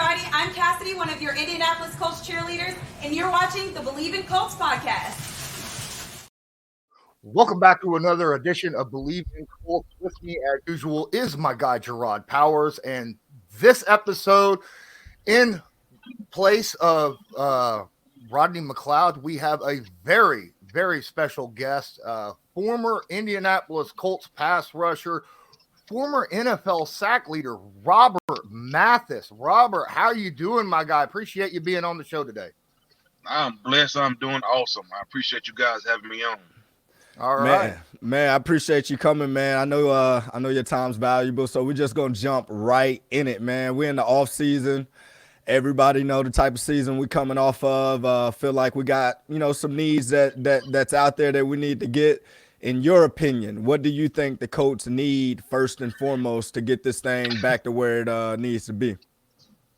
everybody. I'm Cassidy, one of your Indianapolis Colts cheerleaders, and you're watching the Believe in Colts podcast. Welcome back to another edition of Believe in Colts. With me, as usual, is my guy, Jerraud Powers, and this episode, in place of Rodney McLeod, we have a very, very special guest, former Indianapolis Colts pass rusher, former NFL sack leader, Robert Mathis. Robert, how are you doing, my guy? Appreciate you being on the show today. I'm blessed. I'm doing awesome. I appreciate you guys having me on. All right. Man, I appreciate you coming, man. I know your time's valuable, so we're just gonna jump right in it, man. We're in the off season. Everybody know the type of season we're coming off of. Feel like we got, some needs that's out there that we need to get. In your opinion, what do you think the Colts need first and foremost to get this thing back to where it needs to be?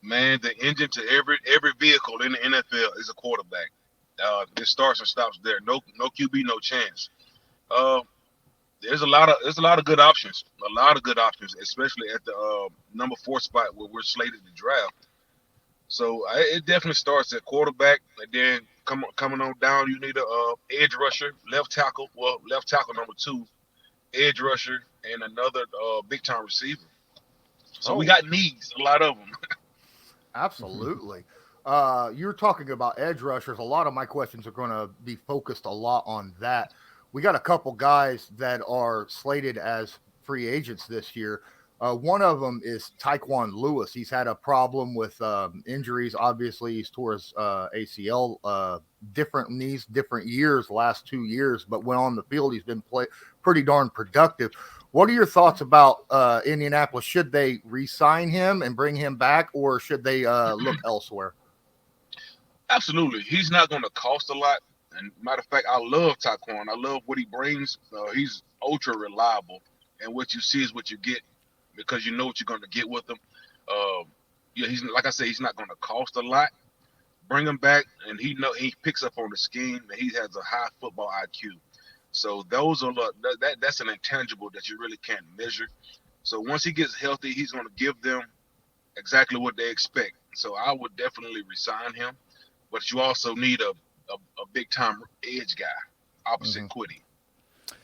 Man, the engine to every vehicle in the NFL is a quarterback. It starts and stops there. No QB, no chance. There's a lot of good options. A lot of good options, especially at the number 4 spot where we're slated to draft. So it definitely starts at quarterback, and then coming on down, you need a edge rusher, left tackle number 2, edge rusher, and another big time receiver. So we got needs, a lot of them. Absolutely. You're talking about edge rushers. A lot of my questions are going to be focused a lot on that. We got a couple guys that are slated as free agents this year. One of them is Taurus Lewis. He's had a problem with injuries. Obviously, he's tore his ACL, different knees, different years, last 2 years. But when on the field, he's been pretty darn productive. What are your thoughts about Indianapolis? Should they re-sign him and bring him back, or should they look elsewhere? Absolutely. He's not going to cost a lot. And matter of fact, I love Taquan. I love what he brings. He's ultra reliable. And what you see is what you get, because you know what you're going to get with him. He's, like I said, he's not going to cost a lot. Bring him back, and he picks up on the scheme, and he has a high football IQ. So those are that's an intangible that you really can't measure. So once he gets healthy, he's going to give them exactly what they expect. So I would definitely resign him, but you also need a big time edge guy opposite Quiddy.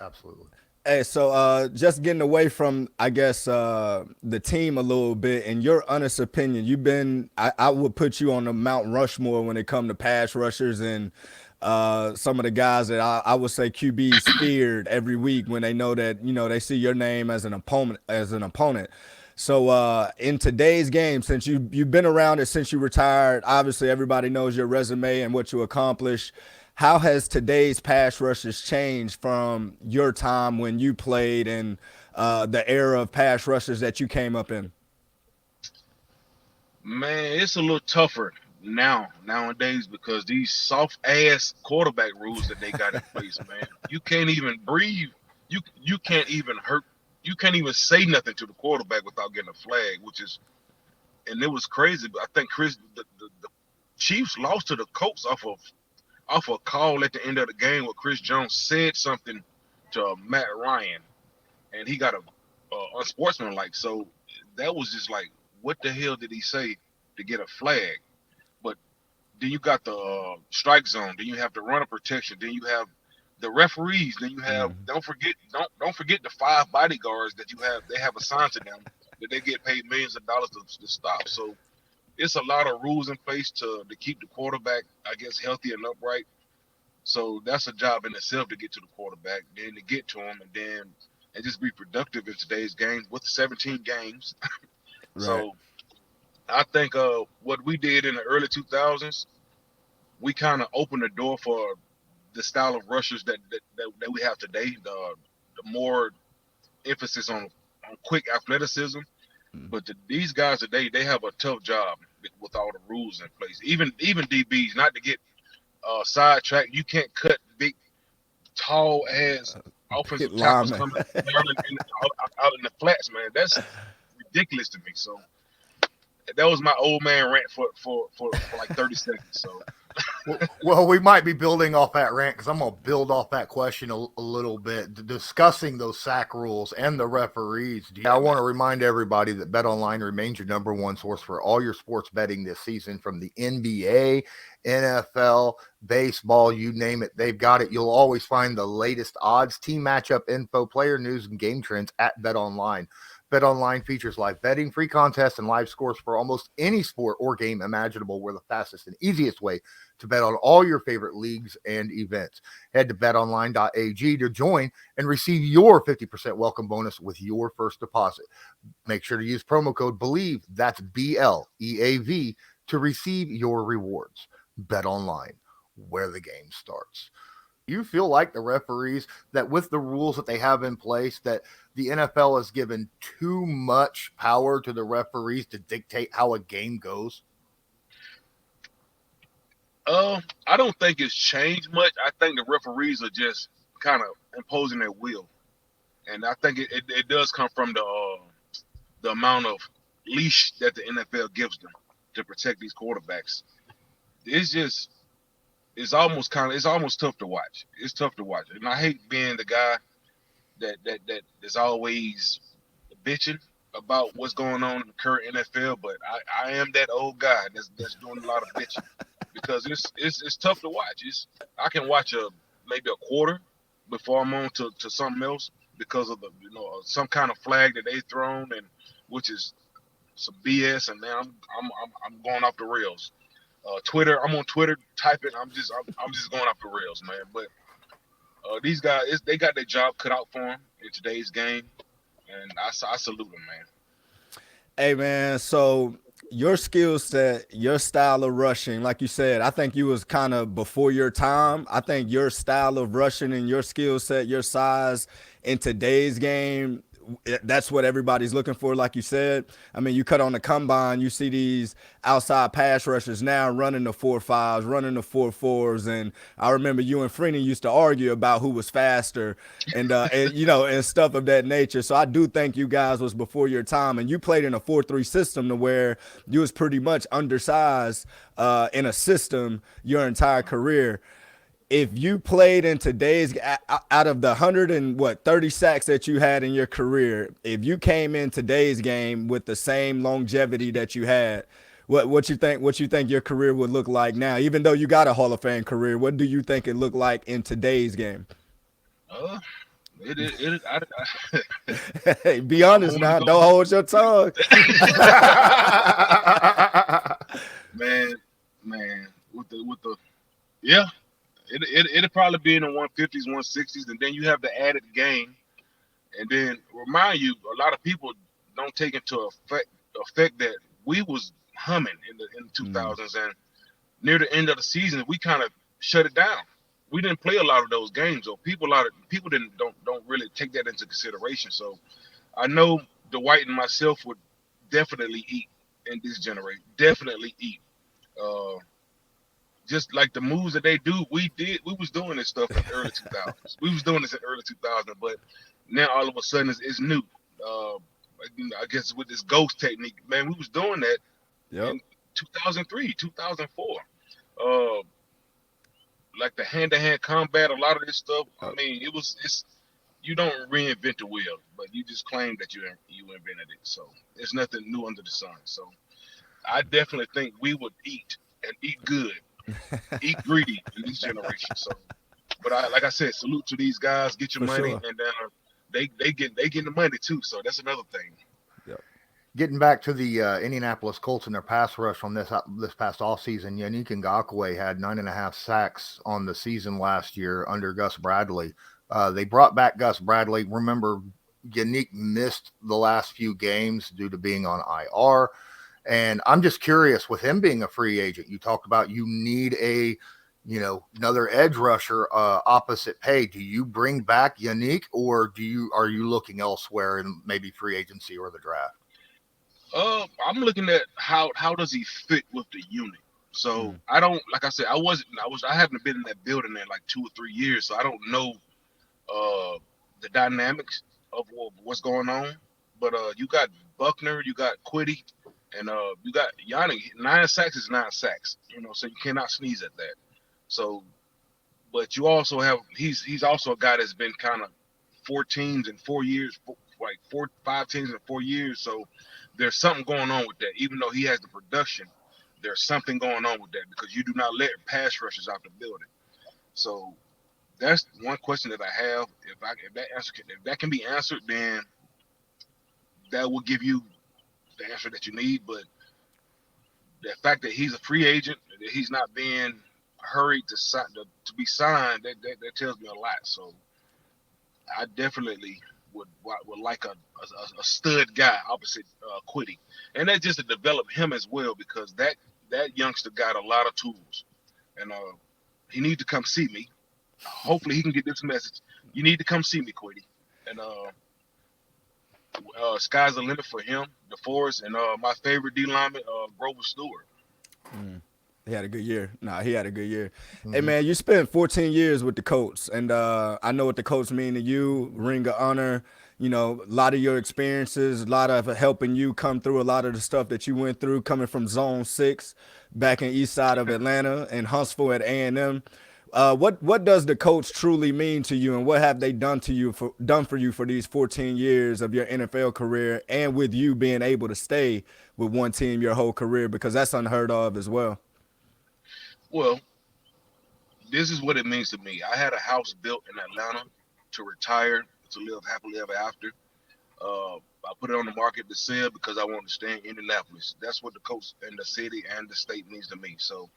Absolutely. Hey, so just getting away from, I guess, the team a little bit, in your honest opinion, I would put you on the Mount Rushmore when it comes to pass rushers and some of the guys that I would say QBs feared every week when they know that, they see your name as an opponent. So in today's game, since you've been around it since you retired, obviously everybody knows your resume and what you accomplished. How has today's pass rushers changed from your time when you played and the era of pass rushers that you came up in? Man, it's a little tougher nowadays because these soft ass quarterback rules that they got in place, man. You can't even breathe. You can't even hurt. You can't even say nothing to the quarterback without getting a flag, and it was crazy. But I think the Chiefs lost to the Colts off a call at the end of the game where Chris Jones said something to Matt Ryan, and he got unsportsmanlike. So that was just like, what the hell did he say to get a flag? But then you got the strike zone. Then you have the runner protection. Then you have the referees. Then you have don't forget the 5 bodyguards that you have. They have assigned to them that they get paid millions of dollars to stop. So it's a lot of rules in place to keep the quarterback, I guess, healthy and upright. So that's a job in itself to get to the quarterback, then to get to him, and just be productive in today's game with 17 games. Right. So I think what we did in the early 2000s, we kind of opened the door for the style of rushers that we have today. The more emphasis on quick athleticism. But these guys today, they have a tough job with all the rules in place. Even DBs, not to get sidetracked, you can't cut big, tall ass offensive tackles coming out in the flats, man. That's ridiculous to me. So that was my old man rant for like 30 seconds. So Well, we might be building off that rant because I'm going to build off that question a little bit, discussing those sack rules and the referees. I want to remind everybody that BetOnline remains your number one source for all your sports betting this season, from the NBA, NFL, baseball, you name it, they've got it. You'll always find the latest odds, team matchup info, player news, and game trends at BetOnline. BetOnline features live betting, free contests, and live scores for almost any sport or game imaginable. We're the fastest and easiest way to bet on all your favorite leagues and events. Head to betonline.ag to join and receive your 50% welcome bonus with your first deposit. Make sure to use promo code BELIEVE, that's BLEAV, to receive your rewards. BetOnline, where the game starts. You feel like the referees, that with the rules that they have in place, that the NFL has given too much power to the referees to dictate how a game goes? I don't think it's changed much. I think the referees are just kind of imposing their will, and I think it does come from the amount of leash that the NFL gives them to protect these quarterbacks. It's almost tough to watch. It's tough to watch, and I hate being the guy that is always bitching about what's going on in the current NFL, but I am that old guy that's doing a lot of bitching because it's tough to watch. I can watch maybe a quarter before I'm on to something else because of the some kind of flag that they thrown, and which is some BS, and then I'm going off the rails. Twitter, I'm on Twitter typing. I'm just going off the rails, man. But these guys, they got their job cut out for them in today's game, and I salute them, man. Hey, man, so your skill set, your style of rushing, like you said, I think you was kind of before your time. I think your style of rushing and your skill set, your size in today's game, that's what everybody's looking for, like you said. I mean, you cut on the combine, you see these outside pass rushers now running the 4.5s, running the 4.4s, and I remember you and Freeney used to argue about who was faster, and and stuff of that nature. So I do think you guys was before your time, and you played in a 4-3 system to where you was pretty much undersized in a system your entire career. If you played in today's, out of the 130 sacks that you had in your career, if you came in today's game with the same longevity that you had, what you think your career would look like now? Even though you got a Hall of Fame career, what do you think it looked like in today's game? Hey, be honest now. Don't hold your tongue. man, with the yeah. It'll probably be in the 150s, 160s, and then you have the added game. And then remind you, a lot of people don't take into effect that we was humming in the 2000s, and near the end of the season, we kind of shut it down. We didn't play a lot of those games, or people don't really take that into consideration. So I know Dwight and myself would definitely eat in this generation. Definitely eat. Just like the moves that they do, we was doing this stuff in the early 2000s. We was doing this in early 2000s, but now all of a sudden it's new. I guess with this ghost technique, man, we was doing that in 2003, 2004. Like the hand-to-hand combat, a lot of this stuff. I mean, you don't reinvent the wheel, but you just claim that you invented it. So there's nothing new under the sun. So I definitely think we would eat and eat good. Eat greedy in this generation. So, but like I said, salute to these guys. Get your money, and then they get the money too. So that's another thing. Yep. Getting back to the Indianapolis Colts and their pass rush on this past offseason, Yannick Ngakoue had 9.5 sacks on the season last year under Gus Bradley. They brought back Gus Bradley. Remember, Yannick missed the last few games due to being on IR. And I'm just curious, with him being a free agent, you talked about you need another edge rusher opposite pay. Do you bring back Yannick, or are you looking elsewhere in maybe free agency or the draft? I'm looking at how does he fit with the unit. So I don't, like I said, I haven't been in that building in like 2 or 3 years, so I don't know the dynamics of what's going on. But you got Buckner, you got Quiddy. And you got Yannick, 9 sacks is 9 sacks. So you cannot sneeze at that. So, but you also have he's also a guy that's been kind of 4 teams in 4 years, like 5 teams in 4 years. So there's something going on with that. Even though he has the production, there's something going on with that because you do not let pass rushers out the building. So that's one question that I have. If that can be answered, then that will give you the answer that you need. But the fact that he's a free agent, that he's not being hurried to be signed, that tells me a lot. So I definitely would like a stud guy opposite Quiddy, and that's just to develop him as well because that youngster got a lot of tools, and he needs to come see me. Hopefully he can get this message. You need to come see me, Quiddy, and sky's the limit for him, DeForest, and my favorite D lineman, Grover Stewart. He had a good year. He had a good year. Mm-hmm. Hey, man, you spent 14 years with the Colts, and I know what the Colts mean to you, ring of honor, a lot of your experiences, a lot of helping you come through a lot of the stuff that you went through coming from Zone 6 back in east side of Atlanta and Huntsville at A&M. What does the Colts truly mean to you, and what have they done for you for these 14 years of your NFL career, and with you being able to stay with one team your whole career, because that's unheard of as well? Well, this is what it means to me. I had a house built in Atlanta to retire, to live happily ever after. I put it on the market to sell because I wanted to stay in Indianapolis. That's what the Colts and the city and the state means to me. So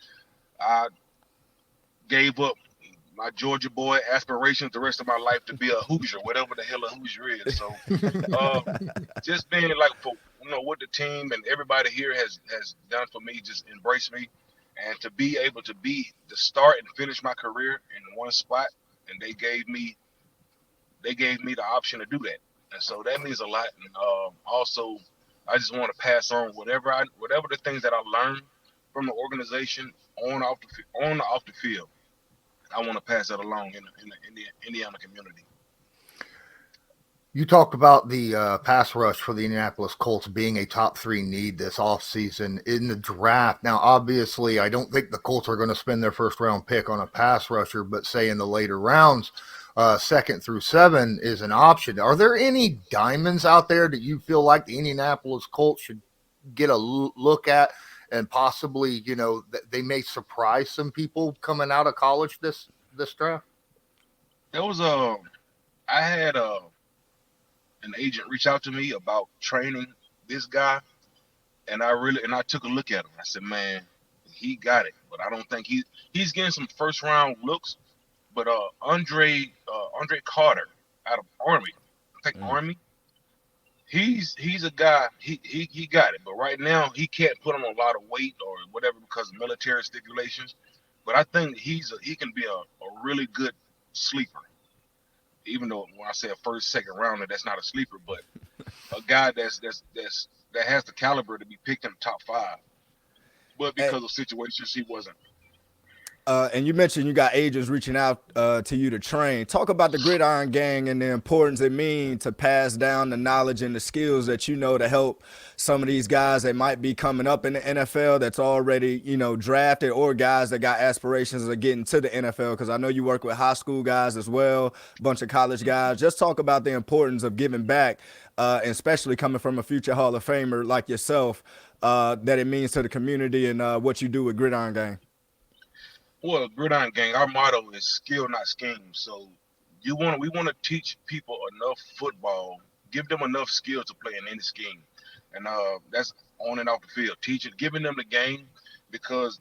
I gave up my Georgia boy aspirations the rest of my life to be a Hoosier, whatever the hell a Hoosier is. So just being like for what the team and everybody here has done for me, just embrace me. And to be able to start and finish my career in one spot, and they gave me the option to do that, and so that means a lot. And also, I just want to pass on whatever the things that I learned from the organization on off the field. I want to pass that along in the Indiana community. You talked about the pass rush for the Indianapolis Colts being a top 3 need this offseason in the draft. Now, obviously, I don't think the Colts are going to spend their first-round pick on a pass rusher, but say in the later rounds, 2nd through 7 is an option. Are there any diamonds out there that you feel like the Indianapolis Colts should get a look at and possibly, they may surprise some people coming out of college this draft? There was I had an agent reach out to me about training this guy, and I took a look at him. I said, man, he got it, but I don't think he's getting some first round looks. But Andre Carter out of Army, I think Army, he's a guy, he got it, but right now he can't put on a lot of weight or whatever because of military stipulations. But I think he can be a really good sleeper. Even though when I say a first, second rounder, that's not a sleeper, but a guy that has the caliber to be picked in the top 5. But because of situations, he wasn't. And you mentioned you got agents reaching out to you to train. Talk about the Gridiron Gang and the importance it means to pass down the knowledge and the skills that to help some of these guys that might be coming up in the NFL that's already, drafted, or guys that got aspirations of getting to the NFL, because I know you work with high school guys as well, a bunch of college guys. Just talk about the importance of giving back, and especially coming from a future Hall of Famer like yourself, that it means to the community and what you do with Gridiron Gang. Well, Gridiron Gang, our motto is skill, not scheme. So we want to teach people enough football, give them enough skill to play in any scheme. And that's on and off the field, giving them the game, because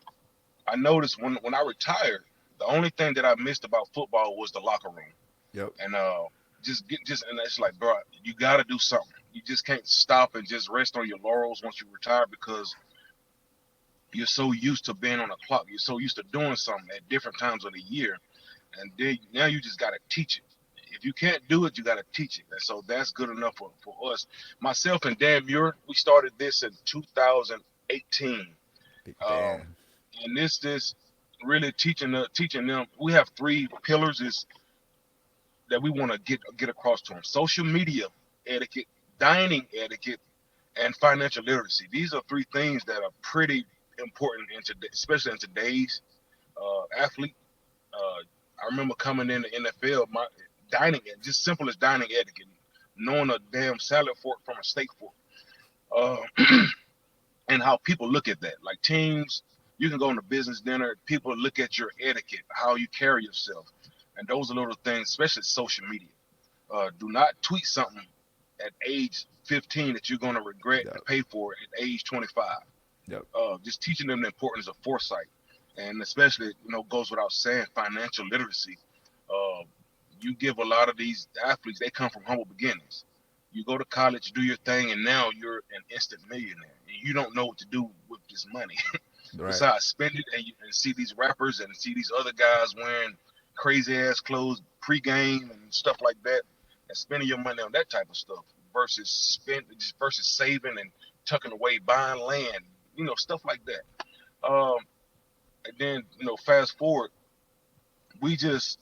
I noticed when I retired, the only thing that I missed about football was the locker room. Yep. And and it's like, bro, you got to do something. You just can't stop and just rest on your laurels once you retire, because you're so used to being on the clock. You're so used to doing something at different times of the year. And then now you just got to teach it. If you can't do it, you got to teach it. And so that's good enough for us. Myself and Dan Muir, we started this in 2018. And this really teaching them. We have 3 pillars that we want to get across to them: social media etiquette, dining etiquette, and financial literacy. These are three things that are pretty important especially in today's athlete. I remember coming in the NFL, my dining, just simple as dining etiquette, knowing a damn salad fork from a steak fork, and how people look at that. Like teams, you can go on a business dinner, people look at your etiquette, how you carry yourself, and those are little things, especially social media. Do not tweet something at age 15 that you're going to regret and pay for at age 25. Yep. Just teaching them the importance of foresight, and especially, goes without saying, financial literacy. You give a lot of these athletes, they come from humble beginnings. You go to college, do your thing, and now you're an instant millionaire. And you don't know what to do with this money. Right. Besides spend it and see these rappers and see these other guys wearing crazy ass clothes pre-game and stuff like that, and spending your money on that type of stuff versus saving and tucking away, buying land, stuff like that. And then, fast forward, we just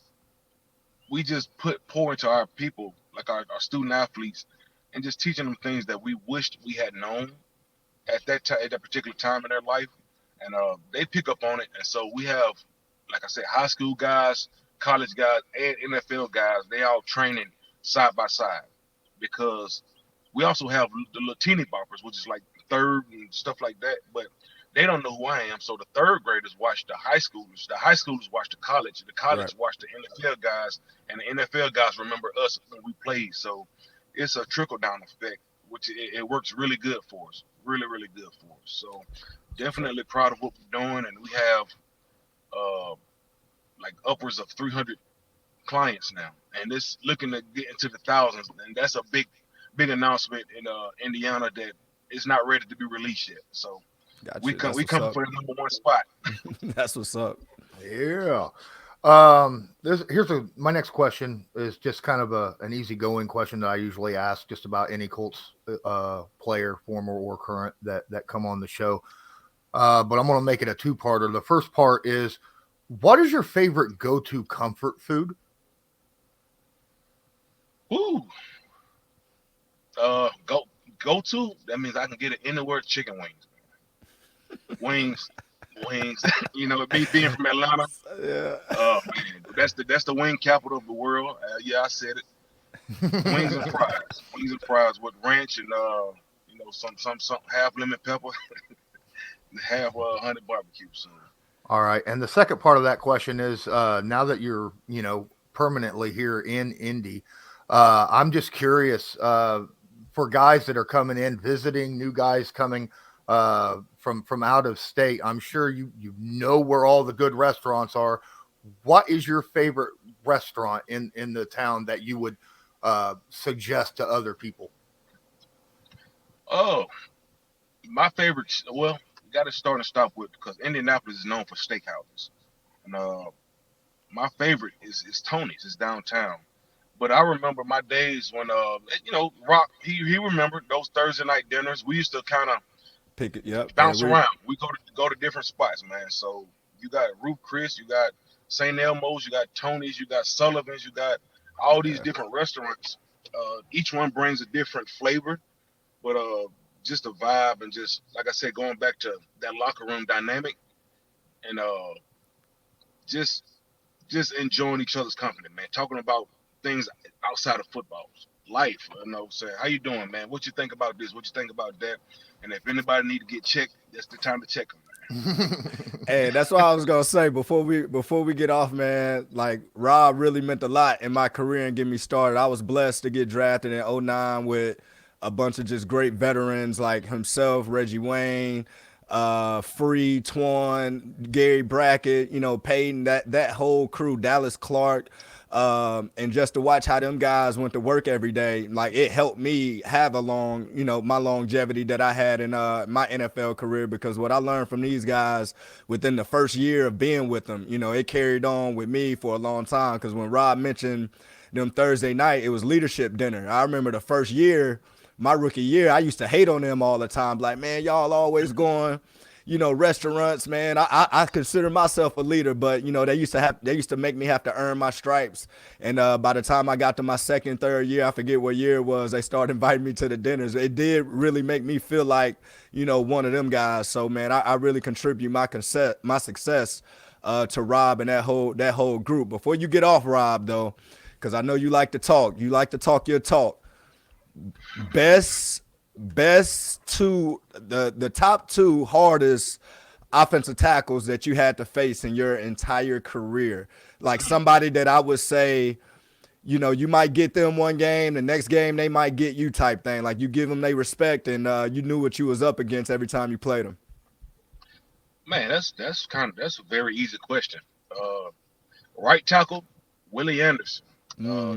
pour into our people, like our student athletes, and just teaching them things that we wished we had known at that particular time in their life, and they pick up on it. And so we have, like I said, high school guys, college guys, and NFL guys. They all training side by side, because we also have the little teeny boppers, which is like third and stuff like that, but they don't know who I am. So the third graders watch the high schoolers watch the college right. Watch the NFL guys, and the NFL guys remember us when we played. So it's a trickle down effect, which it works really good for us, really, really good for us. So definitely proud of what we're doing, and we have like upwards of 300 clients now, and it's looking to get into the thousands, and that's a big announcement in Indiana that is not ready to be released yet. So gotcha. we come for the number one spot. That's what's up. Yeah. My next question is just kind of an easygoing question that I usually ask just about any Colts player, former or current, that come on the show. But I'm going to make it a two-parter. The first part is, what is your favorite go-to comfort food? Ooh. Go to, that means I can get it anywhere. Chicken wings. Wings. Being from Atlanta. Yeah. Oh man, that's the wing capital of the world. Yeah, I said it. Wings and fries with ranch and some half lemon pepper, half honey barbecue. So. All right, and the second part of that question is, now that you're permanently here in Indy, I'm just curious, for guys that are coming in, visiting, new guys coming from out of state. I'm sure you know where all the good restaurants are. What is your favorite restaurant in the town that you would suggest to other people? Oh, my favorite. Well, you got to start and stop with, because Indianapolis is known for steakhouses, and my favorite is Tony's. It's downtown. But I remember my days when, Rock, he remembered those Thursday night dinners. We used to kind of bounce around. We go to different spots, man. So you got Ruth Chris, you got St. Elmo's, you got Tony's, you got Sullivan's, you got all these different restaurants. Each one brings a different flavor, but just a vibe, and just, like I said, going back to that locker room dynamic, and just enjoying each other's company, man. Talking about things outside of football, life, saying, how you doing, man? What you think about this? What you think about that? And if anybody need to get checked, that's the time to check them. Hey, that's what I was gonna say before we get off, man. Like, Rob really meant a lot in my career and get me started. I was blessed to get drafted in 2009 with a bunch of just great veterans like himself, Reggie Wayne, Free, Twan, Gary Brackett, Peyton, that whole crew, Dallas Clark. And just to watch how them guys went to work every day, like, it helped me have my longevity that I had in my NFL career, because what I learned from these guys within the first year of being with them, it carried on with me for a long time. Because when Rob mentioned them Thursday night, it was leadership dinner. I remember the first year, my rookie year, I used to hate on them all the time. Like, man, y'all always going restaurants, man. I consider myself a leader, but they used to make me have to earn my stripes. And by the time I got to my second, third year, I forget what year it was, they started inviting me to the dinners. It did really make me feel like, one of them guys. So man, I really contribute my success to Rob and that whole group. Before you get off, Rob, though, because I know you like to talk. You like to talk your talk. Best two, the top two hardest offensive tackles that you had to face in your entire career. Like somebody that I would say, you might get them one game, the next game they might get you type thing. Like you give them their respect and you knew what you was up against every time you played them. Man, that's a very easy question. Right tackle, Willie Anderson.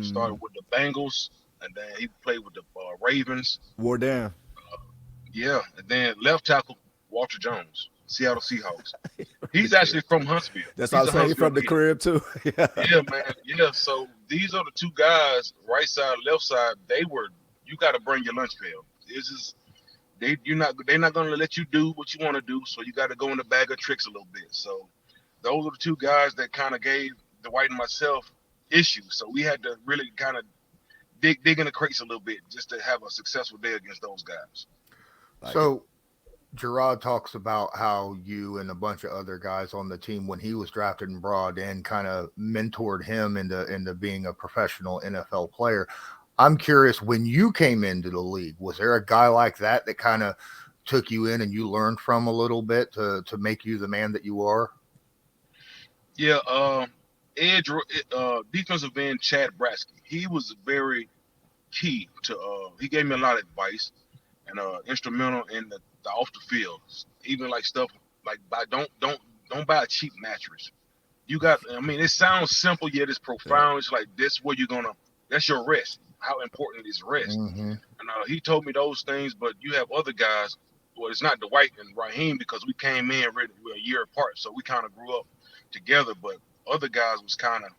Started with the Bengals, and then he played with the Ravens. Wore down. Yeah, and then left tackle, Walter Jones, Seattle Seahawks. He's actually from Huntsville. That's what I'm saying. He's from the crib too. Yeah, man. Yeah, so these are the two guys, right side, left side. You got to bring your lunch pail. It's just they're not going to let you do what you want to do, so you got to go in the bag of tricks a little bit. So those are the two guys that kind of gave Dwight and myself issues. So we had to really kind of dig in the crates a little bit just to have a successful day against those guys. So Jerraud talks about how you and a bunch of other guys on the team, when he was drafted and brought in, kind of mentored him into being a professional NFL player. I'm curious, when you came into the league, was there a guy like that kind of took you in and you learned from a little bit to make you the man that you are? Yeah, defensive end Chad Bratsky. He was very key to. He gave me a lot of advice and instrumental in the off the field. Even like stuff like don't buy a cheap mattress. It sounds simple yet it's profound. It's like that's your rest. How important is rest? Mm-hmm. And he told me those things. But you have other guys. Well, it's not Dwight and Raheem because we came in we're a year apart, so we kind of grew up together. But other guys was kind of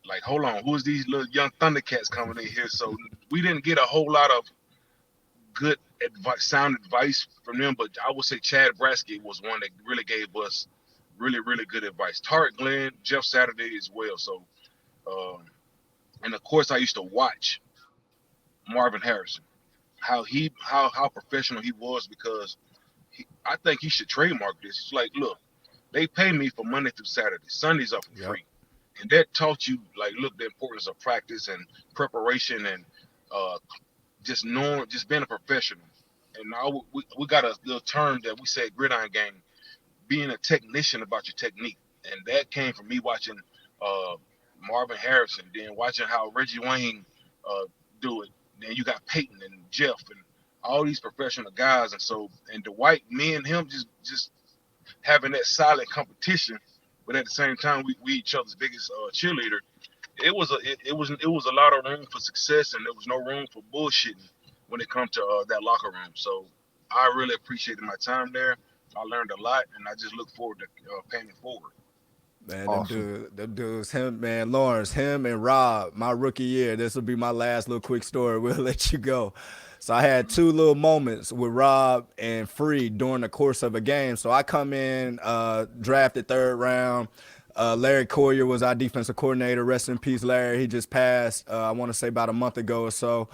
like, hold on, who's these little young Thundercats coming in here? So we didn't get a whole lot of good advice, sound advice from them. But I would say Chad Bratsky was one that really gave us really, really good advice. Tarek Glenn, Jeff Saturday as well. So, and of course, I used to watch Marvin Harrison, how professional he was, because I think he should trademark this. It's like, look, they pay me for Monday through Saturday. Sundays are for free. And that taught you, like, look, the importance of practice and preparation and just being a professional. And now we got a little term that we say at Gridiron Gang, being a technician about your technique. And that came from me watching Marvin Harrison, then watching how Reggie Wayne do it. Then you got Peyton and Jeff and all these professional guys. And Dwight, me and him just having that silent competition, but at the same time we each other's biggest cheerleader. It was a lot of room for success, and there was no room for bullshitting when it comes to that locker room. So I really appreciated my time there. I learned a lot, and I just look forward to paying it forward. Man, Awesome. them dudes, Lawrence, him and Rob, my rookie year. This will be my last little quick story. We'll let you go. So I had two little moments with Rob and Free during the course of a game. So I come in, drafted third round. Larry Coyer was our defensive coordinator. Rest in peace, Larry. He just passed, I want to say about a month ago or so.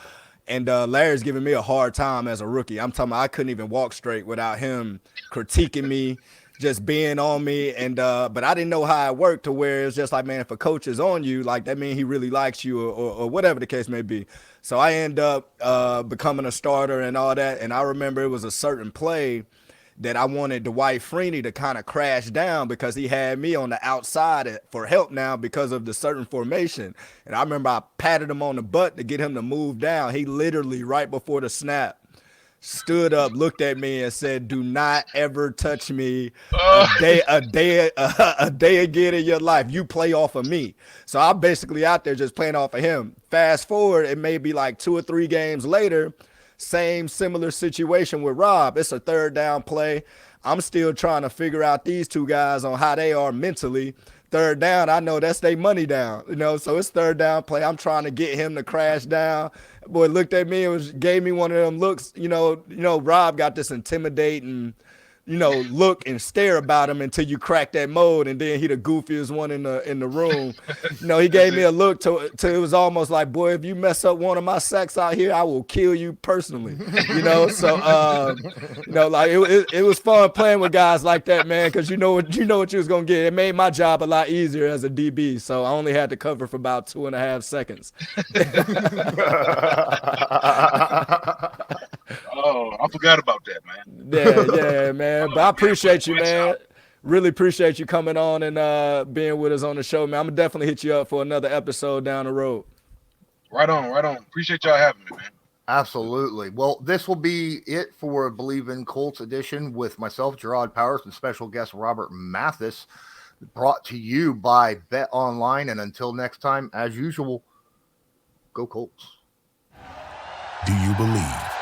And Larry's giving me a hard time as a rookie. I'm talking about I couldn't even walk straight without him critiquing me, just being on me. And but I didn't know how it worked, to where it's just like, man, if a coach is on you, like that means he really likes you, or whatever the case may be. So I end up becoming a starter and all that. And I remember it was a certain play that I wanted Dwight Freeney to kind of crash down, because he had me on the outside for help now because of the certain formation. And I remember I patted him on the butt to get him to move down. He literally, right before the snap, stood up, looked at me, and said, "Do not ever touch me a day again in your life. You play off of me." So I'm basically out there just playing off of him. Fast forward, it may be like 2 or 3 games later, similar situation with Rob. It's a third down play. I'm still trying to figure out these two guys on how they are mentally. Third down, I know that's their money down, so it's third down play. I'm trying to get him to crash down. Boy looked at me and gave me one of them looks. Rob got this intimidating look and stare about him until you crack that mode, and then he the goofiest one in the room. He gave me a look to it was almost like, boy, if you mess up one of my sacks out here, I will kill you personally. So like it was fun playing with guys like that, man, because you know what you was gonna get. It made my job a lot easier as a DB, so I only had to cover for about 2.5 seconds. Oh, I forgot about that, man. Yeah, man. But I appreciate you, man. Really appreciate you coming on and being with us on the show, man. I'm gonna definitely hit you up for another episode down the road. Right on. Appreciate y'all having me, man. Absolutely. Well, this will be it for Believe in Colts edition with myself, Jerraud Powers, and special guest Robert Mathis, brought to you by Bet Online. And until next time, as usual, go Colts. Do you believe?